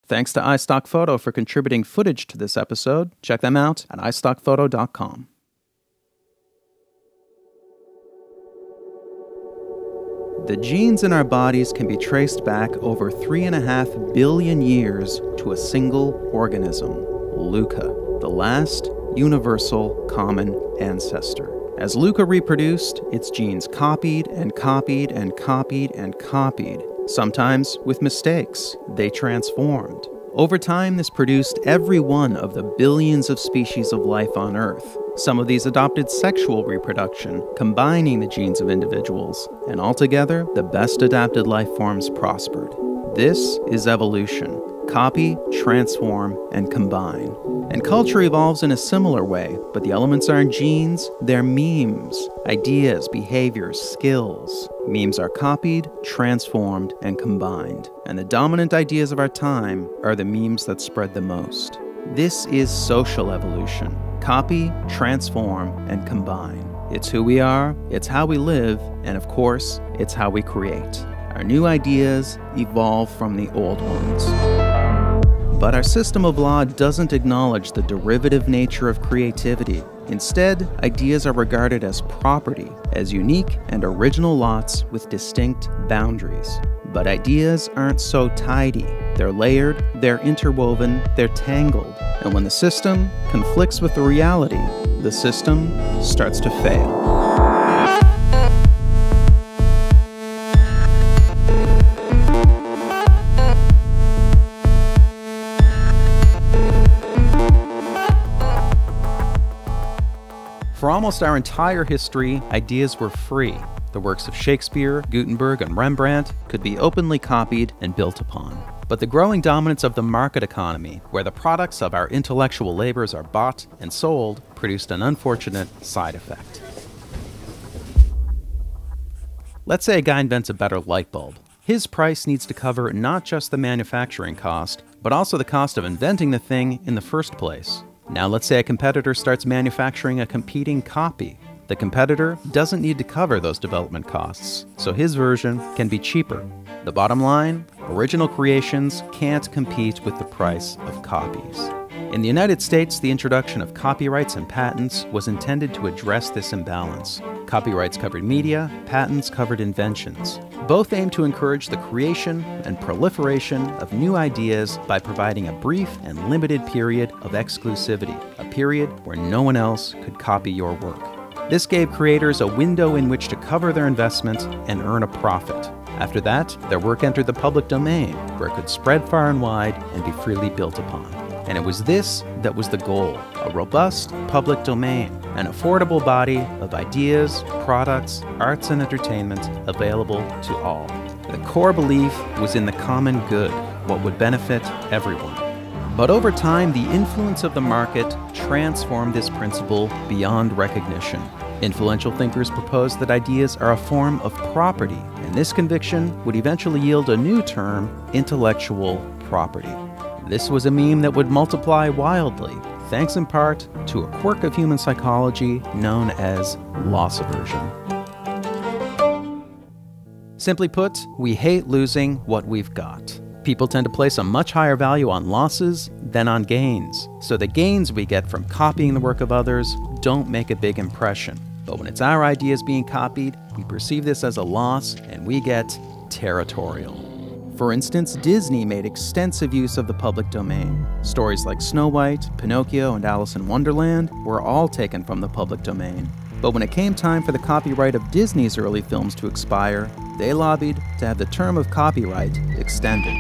Thanks to iStockPhoto for contributing footage to this episode. Check them out at iStockPhoto.com. The genes in our bodies can be traced back over 3.5 billion years to a single organism, Luca, the last universal common ancestor. As Luca reproduced, its genes copied and copied and copied and copied. Sometimes with mistakes, they transformed. Over time, this produced every one of the billions of species of life on Earth. Some of these adopted sexual reproduction, combining the genes of individuals, and altogether, the best adapted life forms prospered. This is evolution. Copy, transform, and combine. And culture evolves in a similar way, but the elements aren't genes, they're memes, ideas, behaviors, skills. Memes are copied, transformed, and combined. And the dominant ideas of our time are the memes that spread the most. This is social evolution. Copy, transform, and combine. It's who we are, it's how we live, and of course, it's how we create. Our new ideas evolve from the old ones. But our system of law doesn't acknowledge the derivative nature of creativity. Instead, ideas are regarded as property, as unique and original lots with distinct boundaries. But ideas aren't so tidy. They're layered, they're interwoven, they're tangled. And when the system conflicts with the reality, the system starts to fail. For almost our entire history, ideas were free. The works of Shakespeare, Gutenberg, and Rembrandt could be openly copied and built upon. But the growing dominance of the market economy, where the products of our intellectual labors are bought and sold, produced an unfortunate side effect. Let's say a guy invents a better light bulb. His price needs to cover not just the manufacturing cost, but also the cost of inventing the thing in the first place. Now let's say a competitor starts manufacturing a competing copy. The competitor doesn't need to cover those development costs, so his version can be cheaper. The bottom line, original creations can't compete with the price of copies. In the United States, the introduction of copyrights and patents was intended to address this imbalance. Copyrights covered media, patents covered inventions. Both aim to encourage the creation and proliferation of new ideas by providing a brief and limited period of exclusivity, a period where no one else could copy your work. This gave creators a window in which to cover their investment and earn a profit. After that, their work entered the public domain, where it could spread far and wide and be freely built upon. And it was this that was the goal, a robust public domain, an affordable body of ideas, products, arts, and entertainment available to all. The core belief was in the common good, what would benefit everyone. But over time, the influence of the market transformed this principle beyond recognition. Influential thinkers proposed that ideas are a form of property, and this conviction would eventually yield a new term, intellectual property. This was a meme that would multiply wildly, thanks in part to a quirk of human psychology known as loss aversion. Simply put, we hate losing what we've got. People tend to place a much higher value on losses than on gains, so the gains we get from copying the work of others don't make a big impression. But when it's our ideas being copied, we perceive this as a loss and we get territorial. For instance, Disney made extensive use of the public domain. Stories like Snow White, Pinocchio, and Alice in Wonderland were all taken from the public domain. But when it came time for the copyright of Disney's early films to expire, they lobbied to have the term of copyright extended.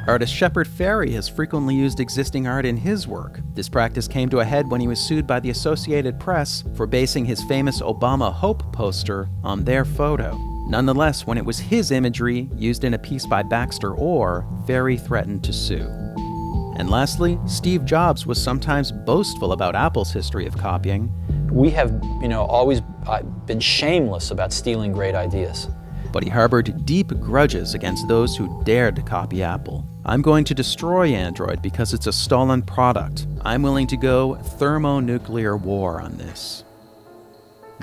Artist Shepard Fairey has frequently used existing art in his work. This practice came to a head when he was sued by the Associated Press for basing his famous Obama Hope poster on their photo. Nonetheless, when it was his imagery used in a piece by Baxter Orr, Fairey threatened to sue. And lastly, Steve Jobs was sometimes boastful about Apple's history of copying. We have, always been shameless about stealing great ideas. But he harbored deep grudges against those who dared to copy Apple. I'm going to destroy Android because it's a stolen product. I'm willing to go thermonuclear war on this.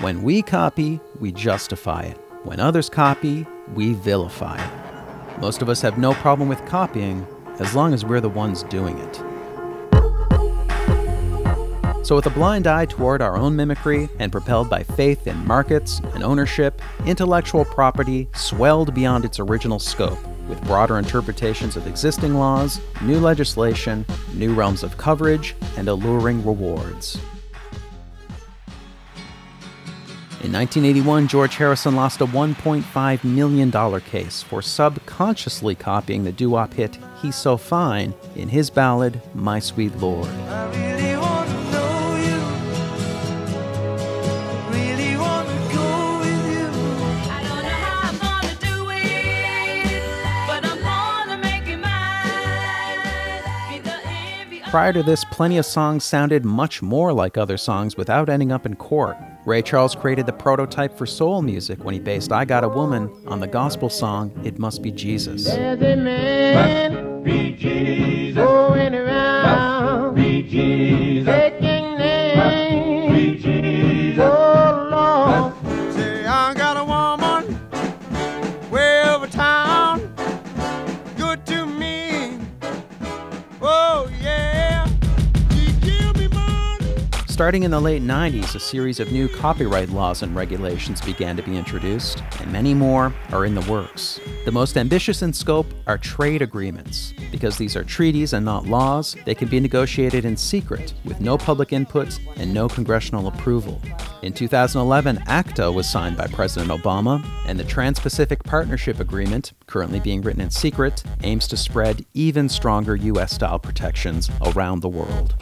When we copy, we justify it. When others copy, we vilify it. Most of us have no problem with copying, as long as we're the ones doing it. So with a blind eye toward our own mimicry and propelled by faith in markets and ownership, intellectual property swelled beyond its original scope, with broader interpretations of existing laws, new legislation, new realms of coverage, and alluring rewards. In 1981, George Harrison lost a $1.5 million case for subconsciously copying the doo-wop hit He's So Fine in his ballad, My Sweet Lord. Prior to this, plenty of songs sounded much more like other songs without ending up in court. Ray Charles created the prototype for soul music when he based I Got a Woman on the gospel song It Must Be Jesus. There's a man, must be Jesus, going around, must be Jesus, taking names, must be Jesus, oh Lord. Say I got a woman, way over town, good to me, oh yeah. Starting in the late 90s, a series of new copyright laws and regulations began to be introduced, and many more are in the works. The most ambitious in scope are trade agreements. Because these are treaties and not laws, they can be negotiated in secret, with no public input and no congressional approval. In 2011, ACTA was signed by President Obama, and the Trans-Pacific Partnership Agreement, currently being written in secret, aims to spread even stronger US-style protections around the world.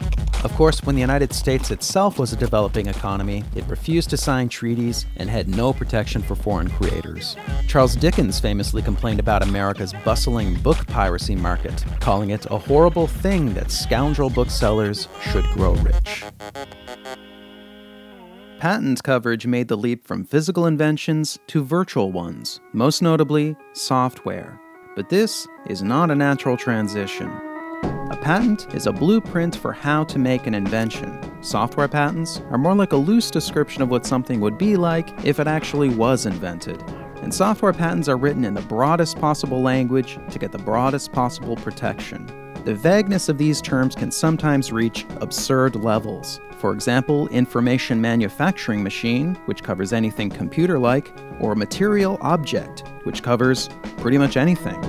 Of course, when the United States itself was a developing economy, it refused to sign treaties and had no protection for foreign creators. Charles Dickens famously complained about America's bustling book piracy market, calling it a horrible thing that scoundrel booksellers should grow rich. Patent coverage made the leap from physical inventions to virtual ones, most notably software. But this is not a natural transition. A patent is a blueprint for how to make an invention. Software patents are more like a loose description of what something would be like if it actually was invented. And software patents are written in the broadest possible language to get the broadest possible protection. The vagueness of these terms can sometimes reach absurd levels. For example, information manufacturing machine, which covers anything computer-like, or material object, which covers pretty much anything.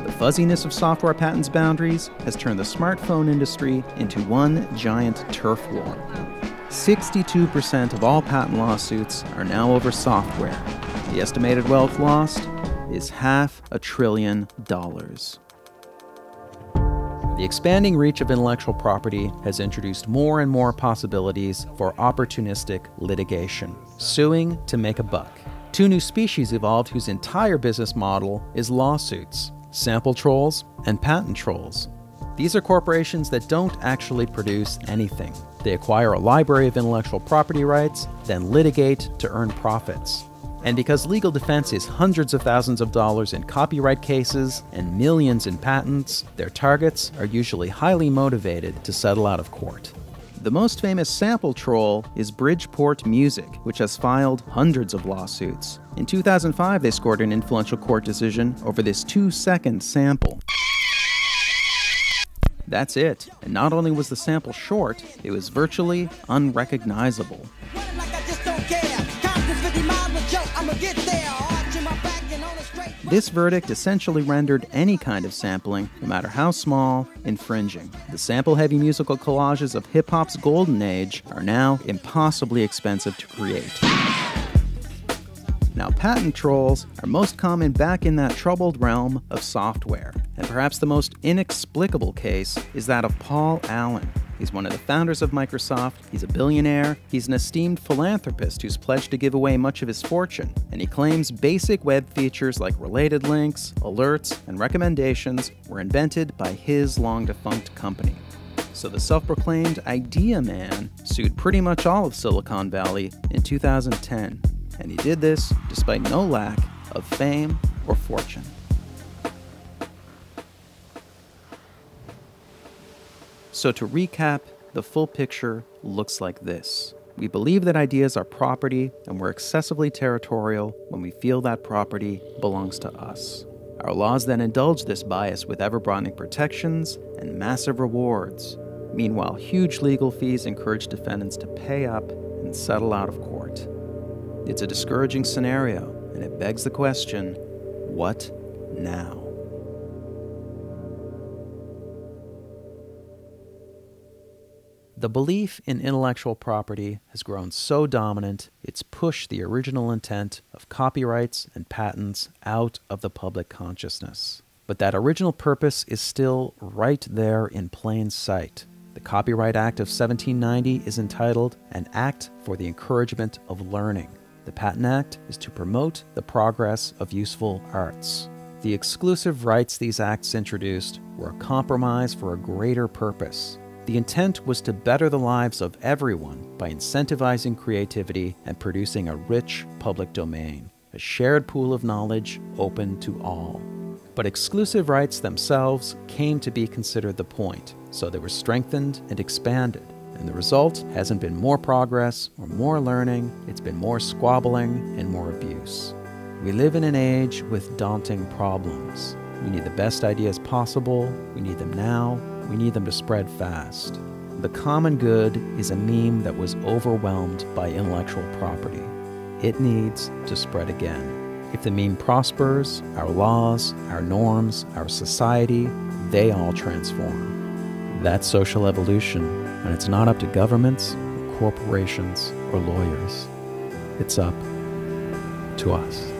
The fuzziness of software patents boundaries has turned the smartphone industry into one giant turf war. 62% of all patent lawsuits are now over software. The estimated wealth lost is $500 billion. The expanding reach of intellectual property has introduced more and more possibilities for opportunistic litigation, suing to make a buck. Two new species evolved whose entire business model is lawsuits: sample trolls and patent trolls. These are corporations that don't actually produce anything. They acquire a library of intellectual property rights, then litigate to earn profits. And because legal defense is hundreds of thousands of dollars in copyright cases and millions in patents, their targets are usually highly motivated to settle out of court. The most famous sample troll is Bridgeport Music, which has filed hundreds of lawsuits. In 2005, they scored an influential court decision over this 2-second sample. That's it. And not only was the sample short, it was virtually unrecognizable. This verdict essentially rendered any kind of sampling, no matter how small, infringing. The sample-heavy musical collages of hip-hop's golden age are now impossibly expensive to create. Now, patent trolls are most common back in that troubled realm of software. And perhaps the most inexplicable case is that of Paul Allen. He's one of the founders of Microsoft, he's a billionaire, he's an esteemed philanthropist who's pledged to give away much of his fortune, and he claims basic web features like related links, alerts, and recommendations were invented by his long-defunct company. So the self-proclaimed Idea Man sued pretty much all of Silicon Valley in 2010, and he did this despite no lack of fame or fortune. So to recap, the full picture looks like this. We believe that ideas are property, and we're excessively territorial when we feel that property belongs to us. Our laws then indulge this bias with ever-broadening protections and massive rewards. Meanwhile, huge legal fees encourage defendants to pay up and settle out of court. It's a discouraging scenario, and it begs the question, what now? The belief in intellectual property has grown so dominant, it's pushed the original intent of copyrights and patents out of the public consciousness. But that original purpose is still right there in plain sight. The Copyright Act of 1790 is entitled An Act for the Encouragement of Learning. The Patent Act is to promote the progress of useful arts. The exclusive rights these acts introduced were a compromise for a greater purpose. The intent was to better the lives of everyone by incentivizing creativity and producing a rich public domain, a shared pool of knowledge open to all. But exclusive rights themselves came to be considered the point, so they were strengthened and expanded. And the result hasn't been more progress or more learning, it's been more squabbling and more abuse. We live in an age with daunting problems. We need the best ideas possible, we need them now, we need them to spread fast. The common good is a meme that was overwhelmed by intellectual property. It needs to spread again. If the meme prospers, our laws, our norms, our society, they all transform. That's social evolution, and it's not up to governments, or corporations, or lawyers. It's up to us.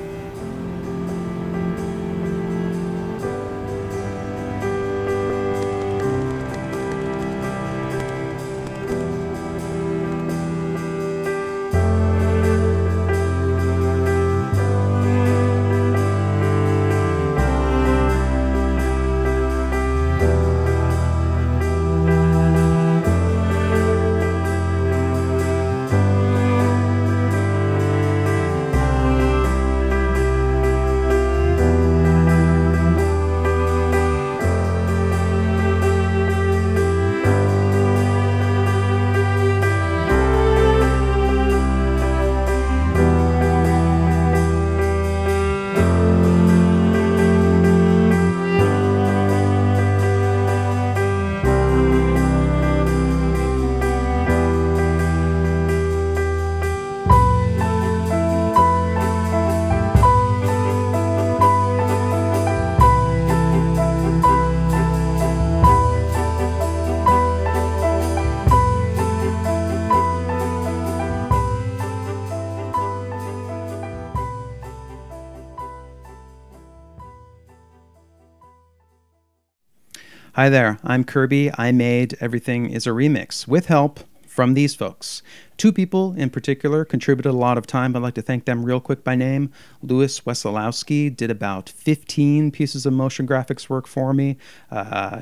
Hi there, I'm Kerby. I made Everything is a Remix with help from these folks. Two people in particular contributed a lot of time. I'd like to thank them real quick by name. Louis Wesolowski did about 15 pieces of motion graphics work for me.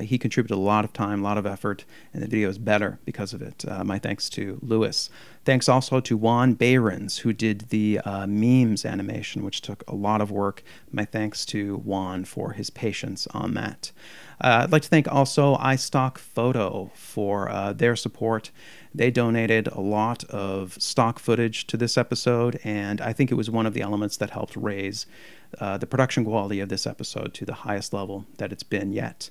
He contributed a lot of time, a lot of effort, and the video is better because of it. My thanks to Louis. Thanks also to Juan Behrens, who did the memes animation, which took a lot of work. My thanks to Juan for his patience on that. I'd like to thank also iStock Photo for their support. They donated a lot of stock footage to this episode, and I think it was one of the elements that helped raise the production quality of this episode to the highest level that it's been yet.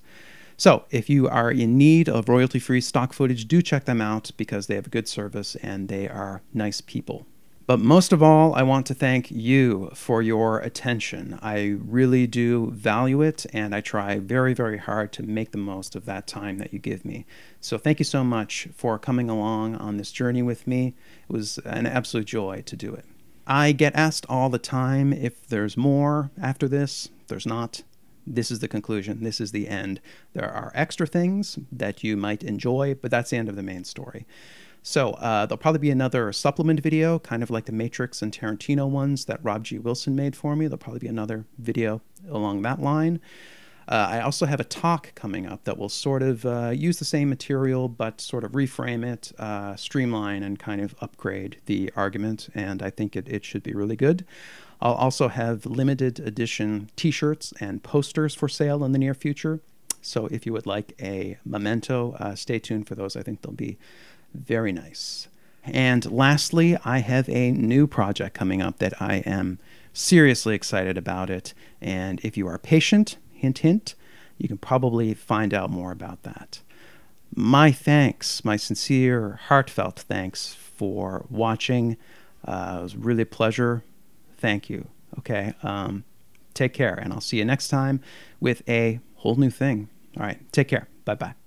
So if you are in need of royalty-free stock footage, do check them out because they have a good service and they are nice people. But most of all, I want to thank you for your attention. I really do value it, and I try very, very hard to make the most of that time that you give me. So thank you so much for coming along on this journey with me. It was an absolute joy to do it. I get asked all the time if there's more after this. There's not. This is the conclusion. This is the end. There are extra things that you might enjoy, but that's the end of the main story. So there'll probably be another supplement video, kind of like the Matrix and Tarantino ones that Rob G. Wilson made for me. There'll probably be another video along that line. I also have a talk coming up that will sort of use the same material, but sort of reframe it, streamline, and kind of upgrade the argument, and I think it should be really good. I'll also have limited edition t-shirts and posters for sale in the near future. So if you would like a memento, stay tuned for those. I think they'll be very nice. And lastly, I have a new project coming up that I am seriously excited about it. And if you are patient, hint, hint, you can probably find out more about that. My thanks, my sincere, heartfelt thanks for watching. It was really a pleasure. Thank you. Okay. Take care, and I'll see you next time with a whole new thing. All right. Take care. Bye-bye.